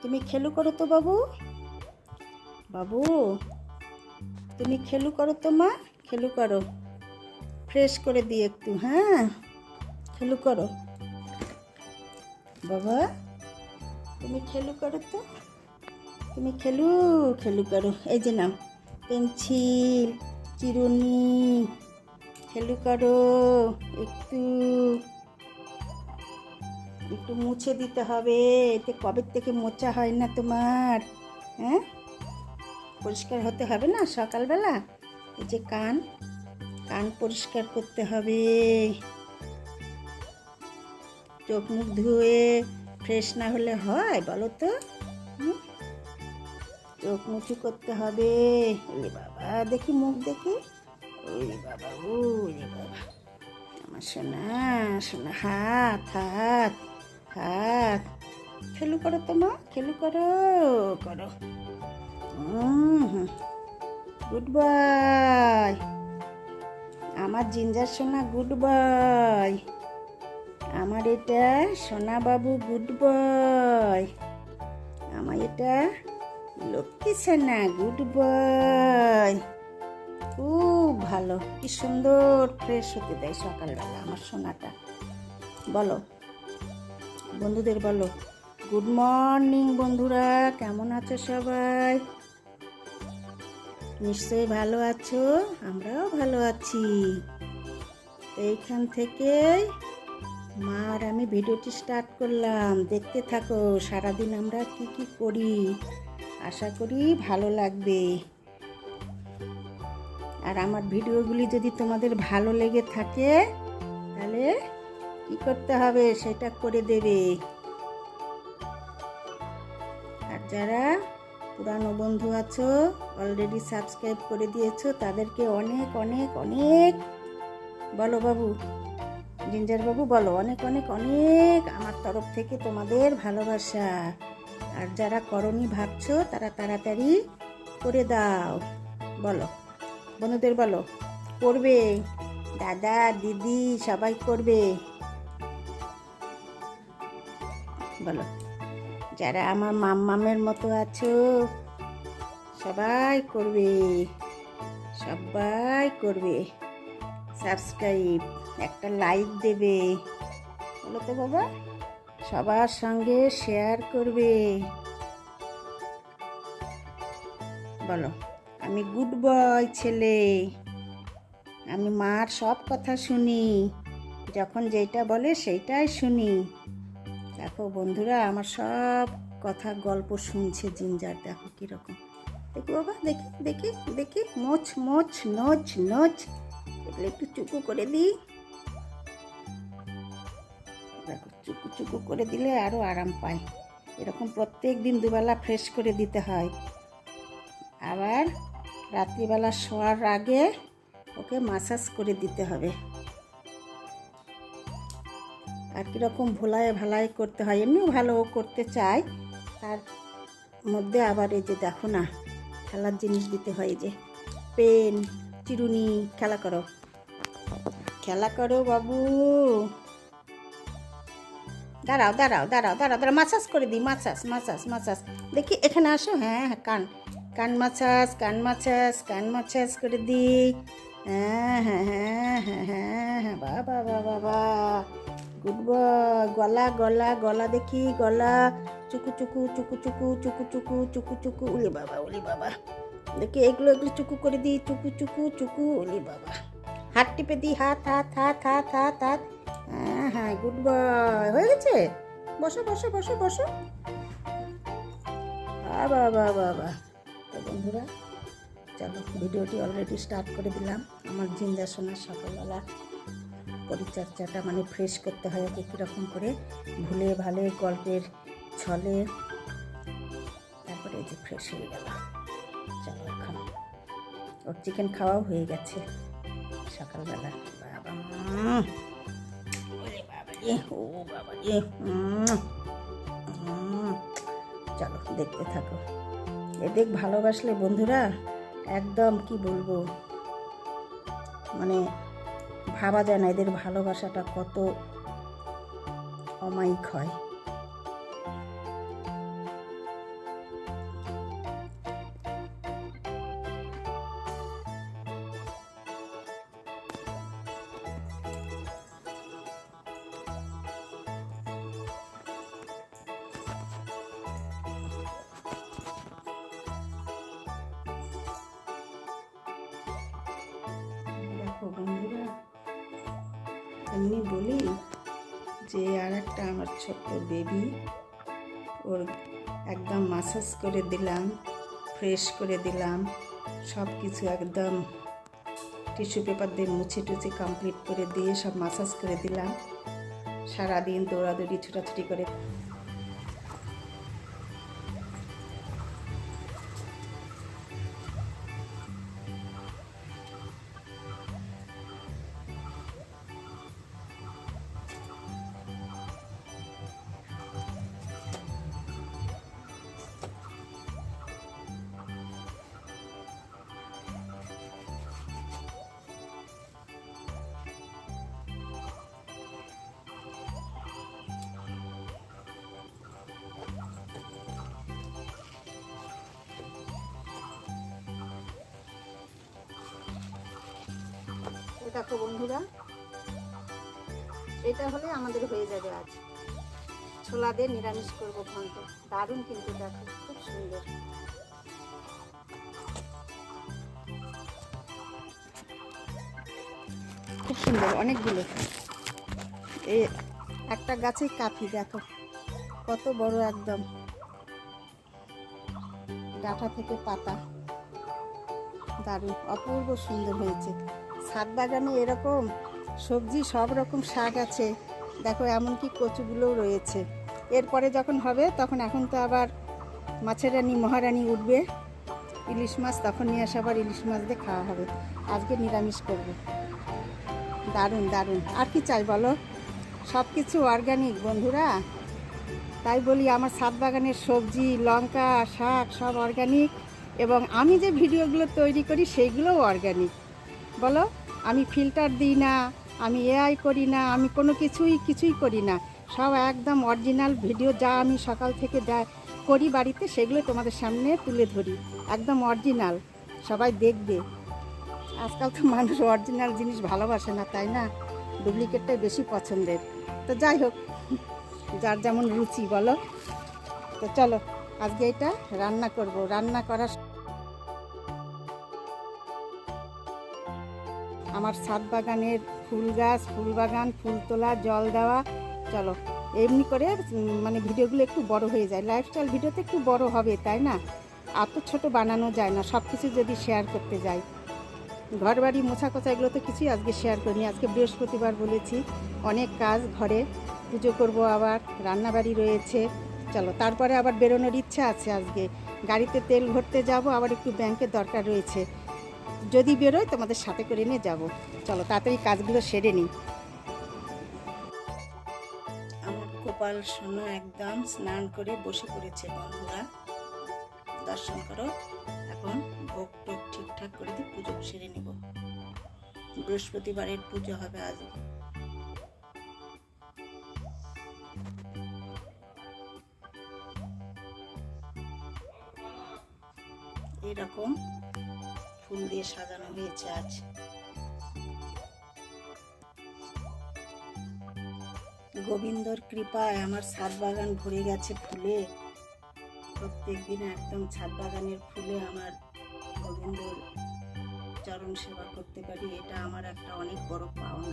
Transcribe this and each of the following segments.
তুমি খেলু করো তো বাবু, বাবু তুমি খেলু করো তো মা, খেলু করো, ফ্রেশ করে দিই একটু। হ্যাঁ, খেলু করো বাবা, তুমি খেলু করো তো, তুমি খেলু খেলু করো। এই যে নাও পেন্সিল, চিরুনি, খেলু করো। একটু একটু মুছে দিতে হবে, এতে কবে থেকে মোছা হয় না তোমার। হ্যাঁ, পরিষ্কার হতে হবে না সকালবেলা। এই যে কান কান পরিষ্কার করতে হবে, চোখ মুখ ধুয়ে ফ্রেশ না হলে হয় বলো তো? চোখ মুখি করতে হবে। ওরে বাবা, দেখি মুখ দেখি। ওরে বাবা, ওরে বাবা, আমার সোনা সোনা, হাত হাত হাত, খেলু করো তো মা, খেলু করো করো। গুড বয় আমার জিঞ্জার সোনা, গুড বয় আমার এটা সোনা বাবু, গুড বয় আমার এটা লক্ষ্মী সোনা, গুড বয়। খুব ভালো, কি সুন্দর ফ্রেশ হতে দেয় সকালবেলা আমার সোনাটা। বলো বন্ধুদের, বলো গুড মর্নিং বন্ধুরা, কেমন আছো সবাই? নিশ্চয়ই ভালো আছো, আমরাও ভালো আছি। এইখান থেকে মা আর আমি ভিডিওটি স্টার্ট করলাম, দেখতে থাকো সারাদিন আমরা কি কি করি, আশা করি ভালো লাগবে। আর আমার ভিডিওগুলি যদি তোমাদের ভালো লেগে থাকে তাহলে কি করতে হবে সেটা করে দেবে। আর যারা পুরানো বন্ধু আছো, অলরেডি সাবস্ক্রাইব করে দিয়েছো, তাদেরকে অনেক অনেক অনেক, বলো বাবু, জিঞ্জার বাবু বলো, অনেক অনেক অনেক আমার তরফ থেকে তোমাদের ভালোবাসা। আর যারা করনি ভাবছো তারা তাড়াতাড়ি করে দাও। বলো বন্ধুদের, বলো করবে, দাদা দিদি সবাই করবে। বলো যারা আমার মাম্মামের মতো আছো সবাই করবে, সবাই করবে সাবস্ক্রাইব, একটা লাইক দেবে। বলো তো বাবা, সবার সঙ্গে শেয়ার করবে। বলো আমি গুড বয় ছেলে, আমি মার সব কথা শুনি, যখন যেটা বলে সেইটাই শুনি। দেখো বন্ধুরা, আমার সব কথা গল্প শুনছে জিঞ্জার, দেখো কিরকম। দেখি বাবা, দেখি দেখি দেখি, মোচ মোচ নোচ নোচ, এগুলো একটু চুকু করে দিই। দেখো চুকু চুকু করে দিলে আরও আরাম পায়। এরকম প্রত্যেক দিন দুবেলা ফ্রেশ করে দিতে হয়। আবার রাত্রিবেলা শোয়ার আগে ওকে মাসাজ করে দিতে হবে। আর কীরকম ভোলায় ভালাই করতে হয়, এমনিও ভালো করতে চায়, তার মধ্যে আবার এই যে দেখো না, খেলার জিনিস দিতে হয়। এই যে পেন, চিরুনি, খেলা করো, খেলা করো বাবু। দাঁড়াও দাঁড়াও দাঁড়াও দাঁড়াও দাঁড়াও, মাসাজ করে দিই, মাসাজ মাসাজ মাসাজ। দেখি এখানে আসো। হ্যাঁ হ্যাঁ, কান কান মাসাজ, কান মাসাজ, কান মাসাজ করে দিই। হ্যাঁ হ্যাঁ হ্যাঁ হ্যাঁ হ্যাঁ হ্যাঁ, বাবা বাবা বাবা, গুড বয়। গলা গলা গলা দেখি, গলা চুকু চুকু চুকু চুকু চুকু চুকু চুকু চুকু, উলি বাবা উলি বাবা। দেখি এগুলো এগুলো চুকু করে দিই, চুকু চুকু চুকু, উলি বাবা। হাত টিপে দিই, হাত হাত হাত হাত হাত হাত। হ্যাঁ হ্যাঁ, গুড বয়, হয়ে গেছে। বসো বসো বসো বসো। বাবা বাবা বাবা। তো বন্ধুরা, চলো ভিডিওটি অলরেডি স্টার্ট করে দিলাম। আমার জিঞ্জা সোনার সকালবেলা পরিচর্যাটা, মানে ফ্রেশ করতে হয় ওকে কীরকম করে, ভুলে ভালে গল্পের ছলে, তারপরে এই যে ফ্রেশ হয়ে গেল। চলো এখন ওর চিকেন খাওয়াও হয়ে গেছে সকালবেলা। বাবা, ওরে বাবা রে, ও বাবা রে, চলো দেখতে থাকো। এদের ভালোবাসলে বন্ধুরা একদম কি বলবো, মানে ভাবা যায় না এদের ভালোবাসাটা কত অমায়িক হয়। এমনি বলি যে আর একটা আমার ছোট্ট বেবি, ওর একদম মাসাজ করে দিলাম, ফ্রেশ করে দিলাম, সব কিছু একদম টিস্যু পেপার দিয়ে মুছে টুছে কমপ্লিট করে দিয়ে সব মাসাজ করে দিলাম। সারাদিন দৌড়াদৌড়ি ছোটাছুটি করে দেখো বন্ধুরা, এটা হলে আমাদের হয়ে যাবে আজ। ছোলা দিয়ে নিরামিষ করবো ঘন্ট, দারুণ কিন্তু, দেখো খুব সুন্দর। খুব সুন্দর, অনেকগুলো। এই একটা গাছে কাফি, দেখো কত বড়, একদম ডাঁটা থেকে পাতা, দারুণ অপূর্ব সুন্দর হয়েছে। ছাদ বাগানে এরকম সবজি, সব রকম শাক আছে, দেখো এমনকি কচুগুলোও রয়েছে। এরপরে যখন হবে তখন, এখন তো আবার মাছের রানী মহারানী উঠবে, ইলিশ মাছ, তখন নিয়ে আসে আবার ইলিশ মাছ দিয়ে খাওয়া হবে। আজকে নিরামিষ করবে। দারুণ দারুণ, আর কি চাই বলো, সব কিছু অর্গানিক বন্ধুরা। তাই বলি আমার ছাদ বাগানের সবজি, লঙ্কা, শাক সব অর্গানিক, এবং আমি যে ভিডিওগুলো তৈরি করি সেইগুলোও অর্গানিক। বলো, আমি ফিল্টার দিই না, আমি এআই করি না, আমি কোনো কিছুই করি না, সব একদম অরিজিনাল ভিডিও। যা আমি সকাল থেকে করি বাড়িতে, সেগুলো তোমাদের সামনে তুলে ধরি, একদম অরিজিনাল। সবাই দেখবে। আজকাল তো মানুষ অরিজিনাল জিনিস ভালোবাসে না, তাই না? ডুপ্লিকেটটাই বেশি পছন্দের। তো যাই হোক, যার যেমন রুচি, বলো। তো চলো আজকে এটা রান্না করব। রান্না করার আমার ছাদ বাগানের ফুল গাছ, ফুল বাগান, ফুল তোলা, জল দেওয়া। চলো এমনি করে মানে ভিডিওগুলো একটু বড় হয়ে যায়, লাইফস্টাইল ভিডিওতে একটু বড় হবে, তাই না? এত ছোট বানানো যায় না, সব কিছু যদি শেয়ার করতে যাই। ঘর বাড়ি মোছা কোছা এগুলো তো কিছুই আজকে শেয়ার করিনি। আজকে বৃহস্পতিবার বলেছি, অনেক কাজ ঘরে, পুজো করব, আবার রান্নাবাড়ি রয়েছে। চলো, তারপরে আবার বেরোনোর ইচ্ছা আছে। আজকে গাড়িতে তেল ভরতে যাব, আবার একটু ব্যাংকের দরকার রয়েছে। যদি বেরোয় তোমাদের সাথে করে নিয়ে যাব। চলো তাড়াতাড়ি কাজগুলো সেরে নিই। আমার গোপাল সোনা একদম স্নান করে বসে পড়েছে বন্ধুরা, দর্শন করো। এখন ভোগ টোগ ঠিকঠাক করে দিয়ে পুজো সেরে নেব। বৃহস্পতিবারের পুজো হবে আজ। এরকম ফুল দিয়ে সাজানো হয়েছে আজ। গোবিন্দর কৃপায় আমার ছাদ বাগান ভরে গেছে ফুলে। প্রত্যেক দিন একদম ছাদ বাগানের ফুলে আমার গোবিন্দর চরণ সেবা করতে পারি, এটা আমার একটা অনেক বড় পাওনা।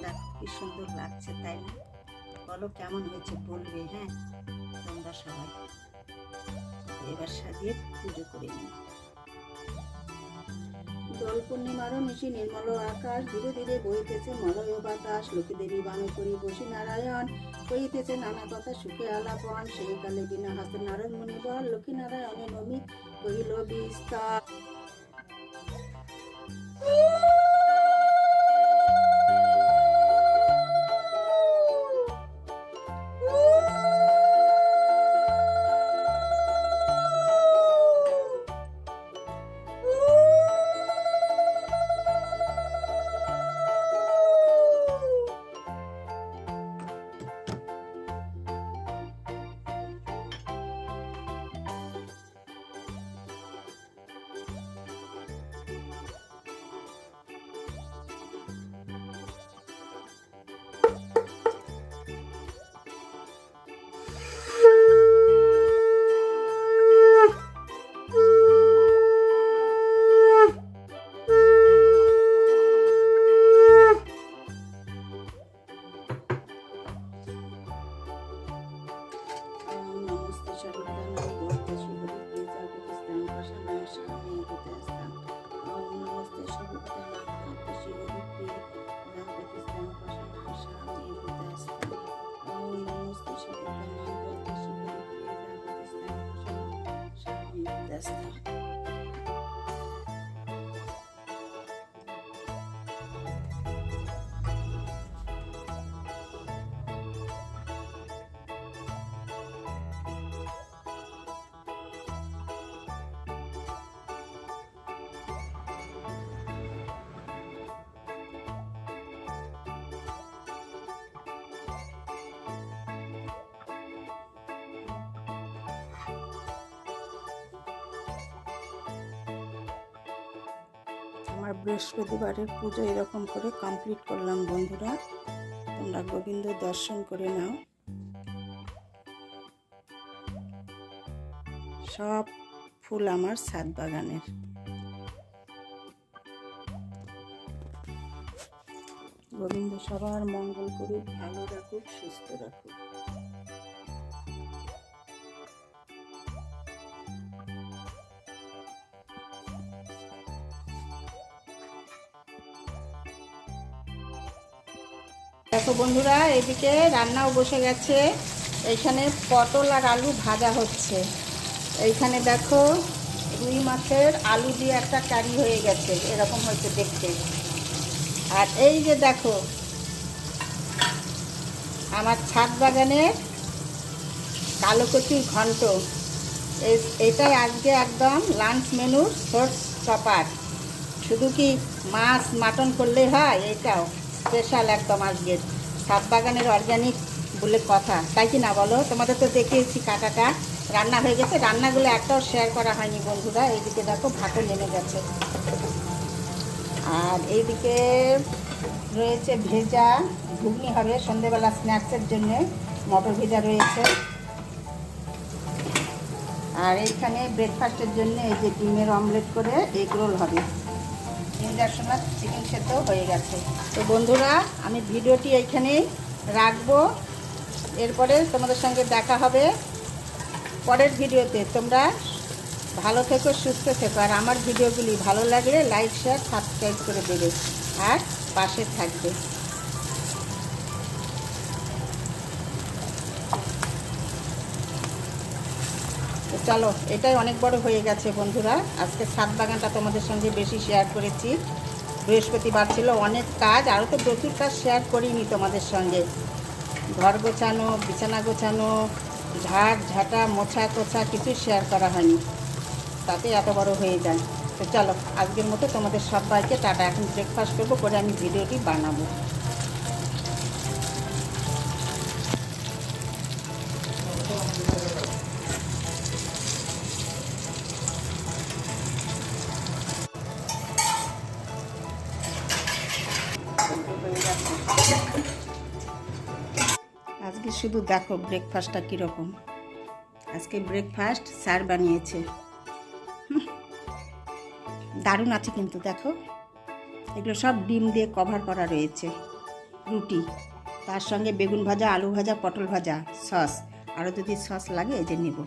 দেখো কি সুন্দর লাগছে, তাই না? বলো কেমন হয়েছে, বলবে হ্যাঁ তোমরা সবাই। এবার সাজিয়ে পুজো করে নিই। দোল পূর্ণিমারও মিশি নির্মল আকাশ, ধীরে ধীরে বইতেছে মলয় বাতাস। লক্ষ্মী দেবী বামে করি বসি নারায়ণ, কইতেছে নানা কথা সুখে আলাপন। সেই কালে বিনা হাতে নারদ মুনি বল, লক্ষ্মী নারায়ণে নমি কহিল বিস্তার। রাস্তা। আমার বৃহস্পতিবারের পুজো এরকম করে কমপ্লিট করলাম বন্ধুরা। তোমরা গোবিন্দ দর্শন করে নাও। সব ফুল আমার ছাদ বাগানের। গোবিন্দ সবার মঙ্গল করুক, ভালো রাখুক, সুস্থ রাখুক। দেখো বন্ধুরা, এদিকে রান্নাও বসে গেছে। এইখানে পটল আর আলু ভাজা হচ্ছে। এইখানে দেখো রুই মাছের আলু দিয়ে একটা কারি হয়ে গেছে, এরকম হয়েছে দেখতে। আর এই যে দেখো আমার ছাদ বাগানের কালো কচুর ঘন্ট। এটাই আজকে একদম লাঞ্চ মেনুর সোর্স টপার। শুধু কি মাছ মাটন করলেই হয়, এটাও স্পেশাল একদম আজকের ছাদ বাগানের অর্গ্যানিক বলে কথা, তাই কি না বলো? তোমাদের তো দেখিয়েছি কাটাটা রান্না হয়ে গেছে। রান্নাগুলো একটাও শেয়ার করা হয়নি বন্ধুরা। এইদিকে দেখো ভাতও নেমে গেছে। আর এইদিকে রয়েছে ভেজা ঘুগনি হবে সন্ধেবেলা স্ন্যাক্সের জন্যে, মটর ভেজা রয়েছে। আর এইখানে ব্রেকফাস্টের জন্য এই যে ডিমের অমলেট করে এগ রোল হবে। 3টার সময় চিকেন সেদ্ধ হয়ে গেছে। তো বন্ধুরা, আমি ভিডিওটি এইখানেই রাখবো। এরপরে তোমাদের সঙ্গে দেখা হবে পরের ভিডিওতে। তোমরা ভালো থেকো, সুস্থ থেকো। আর আমার ভিডিওগুলি ভালো লাগলে লাইক, শেয়ার, সাবস্ক্রাইব করে দেবে আর পাশে থাকবে। চলো, এটাই অনেক বড় হয়ে গেছে বন্ধুরা। আজকে ছাদ বাগানটা তোমাদের সঙ্গে বেশি শেয়ার করেছি। বৃহস্পতিবার ছিল, অনেক কাজ, আরও তো প্রচুর কাজ শেয়ার করিনি তোমাদের সঙ্গে। ঘর গোছানো, বিছানা গোছানো, ঝাড় ঝাঁটা, মোছা কোছা কিছু শেয়ার করা হয়নি, তাতে এত বড় হয়ে যায়। তো চলো, আজকের মতো তোমাদের সবাইকে টাটা। এখন ব্রেকফাস্ট করবো, করে আমি ভিডিওটি বানাবো। আজকে শুধু দেখো ব্রেকফাস্টটা কীরকম। আজকে ব্রেকফাস্ট স্যার বানিয়েছে, দারুণ আছে কিন্তু। দেখো এগুলো সব ডিম দিয়ে কভার করা রয়েছে। রুটি, তার সঙ্গে বেগুন ভাজা, আলু ভাজা, পটল ভাজা, সস, আরও যদি সস লাগে এই যে নেব।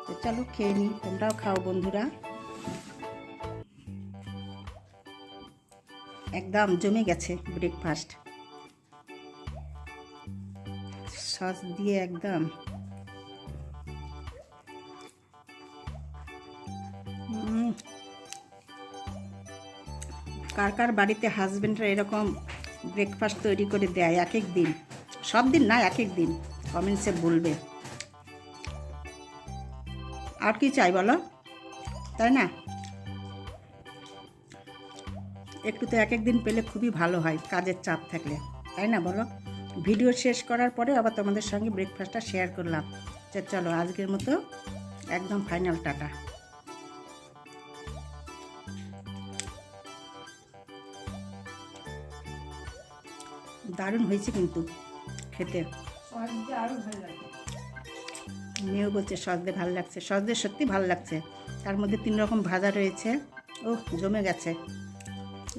তো চলো খেয়ে নিই, তোমরাও খাও বন্ধুরা। একদম জমে গেছে ব্রেকফাস্ট, সস দিয়ে একদম। কার কার বাড়িতে হাজব্যান্ডরা এরকম ব্রেকফাস্ট তৈরি করে দেয় এক এক দিন? সব দিন না, এক এক দিন। কমেন্টসে বলবে। আর কি চাই বলো, তাই না? একটু তো এক এক দিন পেলে খুবই ভালো হয়, কাজের চাপ থাকলে, তাই না বলো? ভিডিও শেষ করার পরে আবার তোমাদের সঙ্গে ব্রেকফাস্টটা শেয়ার করলাম। চলো আজকের মতো একদম ফাইনাল টাটা। দারুণ হয়েছে কিন্তু খেতে। মেয়েও বলছে সস দিয়ে ভালো লাগছে। সস দিয়ে সত্যি ভালো লাগছে। তার মধ্যে 3 রকম ভাজা রয়েছে। ও জমে গেছে,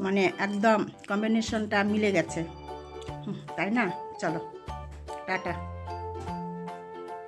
মানে একদম কম্বিনেশনটা মিলে গেছে, তাই না? চলো টাটা।